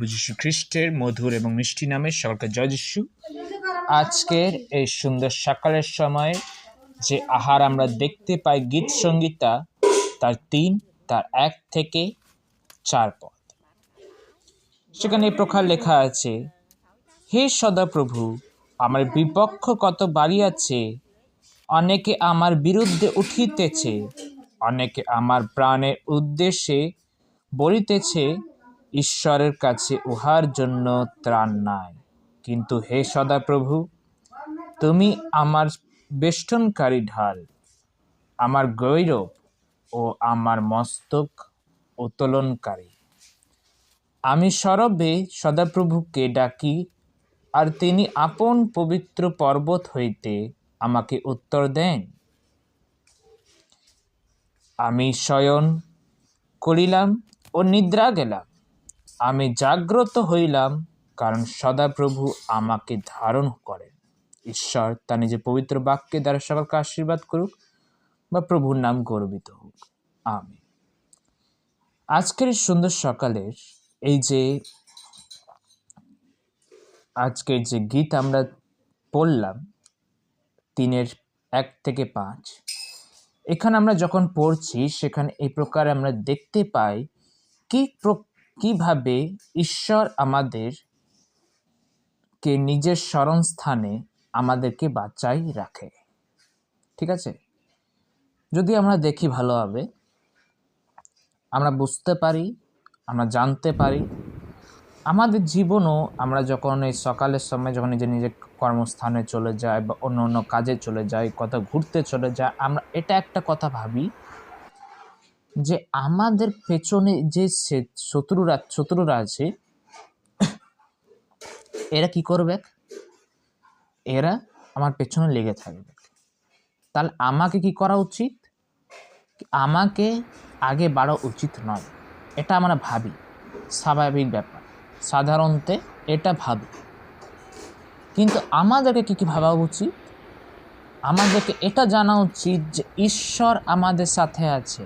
প্রভু যীশু খ্রিস্টের মধুর এবং মিষ্টি নামে সকলকে জয় যীশু। আজকের এই সুন্দর সকালের সময় যে আহার আমরা দেখতে পাই গীত সংগীতা তার 1 থেকে 4 পদ। সেখানে এই প্রকার লেখা আছে, হে সদাপ্রভু, আমার বিপক্ষ কত বাড়িয়াছে, অনেকে আমার বিরুদ্ধে উঠিতেছে, অনেকে আমার প্রাণের উদ্দেশ্যে বলিতেছে, ঈশ্বরের কাছে উহার জন্য ত্রাণ নাই। কিন্তু হে সদাপ্রভু, তুমি আমার বেষ্টনকারী ঢাল, আমার গৌরব ও আমার মস্তক উত্তোলনকারী। আমি সরবে সদাপ্রভুকে ডাকি, আর তিনি আপন পবিত্র পর্বত হইতে আমাকে উত্তর দেন। আমি শয়ন করিলাম ও নিদ্রা গেলাম, আমি জাগ্রত হইলাম, কারণ সদাপ্রভু আমাকে ধারণ করেন। ঈশ্বর তার নিজের পবিত্র বাক্যে দ্বারা সকলকে আশীর্বাদ করুক বা প্রভুর নাম গর্বিত হোক। আমিন। আজকের সুন্দর সকালের আজকের যে গীত আমরা পড়লাম 1 থেকে 5, এখানে আমরা যখন পড়ছি সেখানে এই প্রকার আমরা দেখতে পাই কিভাবে ঈশ্বর আমাদেরকে নিজের স্মরণস্থানে আমাদেরকে বাঁচাই রাখে। ঠিক আছে, যদি আমরা দেখি ভালোভাবে আমরা বুঝতে পারি, আমরা জানতে পারি, আমাদের জীবনও আমরা যখন এই সকালের সময় যখন নিজের কর্মস্থানে চলে যাই বা অন্য অন্য কাজে চলে যাই, কোথাও ঘুরতে চলে যাই, আমরা এটা একটা কথা ভাবি যে আমাদের পেছনে যে শত্রুরা আছে, এরা কি করবে? এরা আমার পেছনে লেগে থাকবে। তাহলে আমাকে কি করা উচিত? আমাকে আগে বাড়া উচিত নয়, এটা আমরা ভাবি, স্বাভাবিক ব্যাপার, সাধারণত এটা ভাবি। কিন্তু আমাদেরকে কি ভাবা উচিত? আমাদেরকে এটা জানা উচিত যে ঈশ্বর আমাদের সাথে আছে।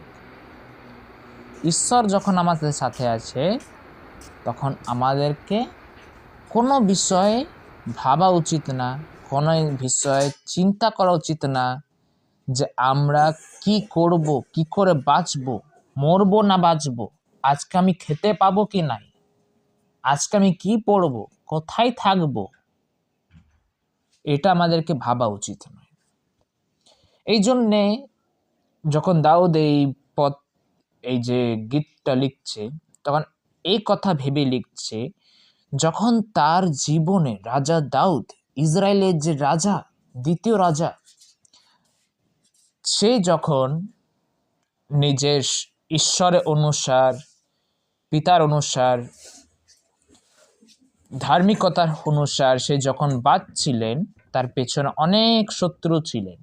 ঈশ্বর যখন আমাদের সাথে আছে, তখন আমাদেরকে কোনো বিষয়ে ভাবা উচিত না, কোনো বিষয়ে চিন্তা করা উচিত না যে আমরা কি করব, কি করে বাঁচবো, মরবো না বাঁচবো, আজকে আমি খেতে পাবো কি নাই, আজকে আমি কি পড়বো, কোথায় থাকবো, এটা আমাদেরকে ভাবা উচিত নয়। এই জন্যে যখন দাউদ এই যে গীতটা লিখছে, তখন এই কথা ভেবে লিখছে, যখন তার জীবনে রাজা দাউদ, ইসরায়েলের যে রাজা, দ্বিতীয় রাজা, সে যখন নিজের ঈশ্বরের অনুসার, পিতার অনুসার, ধার্মিকতার অনুসার সে যখন বাঁচছিলেন, তার পেছনে অনেক শত্রু ছিলেন।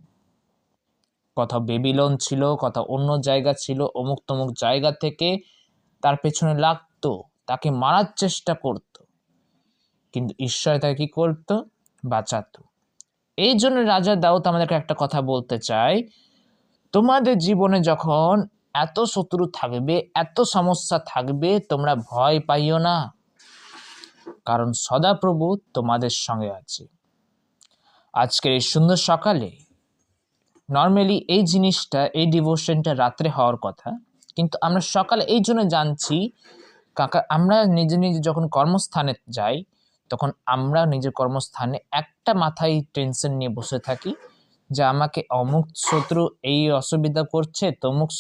কথা বেবিলন ছিল, কথা অন্য জায়গা ছিল, অমুক তমুক জায়গা থেকে তার পেছনে লাগতো, তাকে মারার চেষ্টা করত, কিন্তু ঈশ্বর তাকে কি করতো? বাঁচাতো। এই জন্য রাজা দাউদ আমাদেরকে একটা কথা বলতে চাই, তোমাদের জীবনে যখন এত শত্রু থাকবে, এত সমস্যা থাকবে, তোমরা ভয় পাইও না, কারণ সদাপ্রভু তোমাদের সঙ্গে আছে। আজকের এই সুন্দর সকালে নর্মালি এই ডিভোশনটা রাত্রে হওয়ার কথা, কিন্তু আমরা সকালে এই জন্য জানছি, আমরা নিজে যখন কর্মস্থানে যাই, তখন আমরা নিজের কর্মস্থানে একটা মাথায় টেনশন নিয়ে বসে থাকি যে আমাকে অমুক শত্রু এই অসুবিধা করছে, তমুক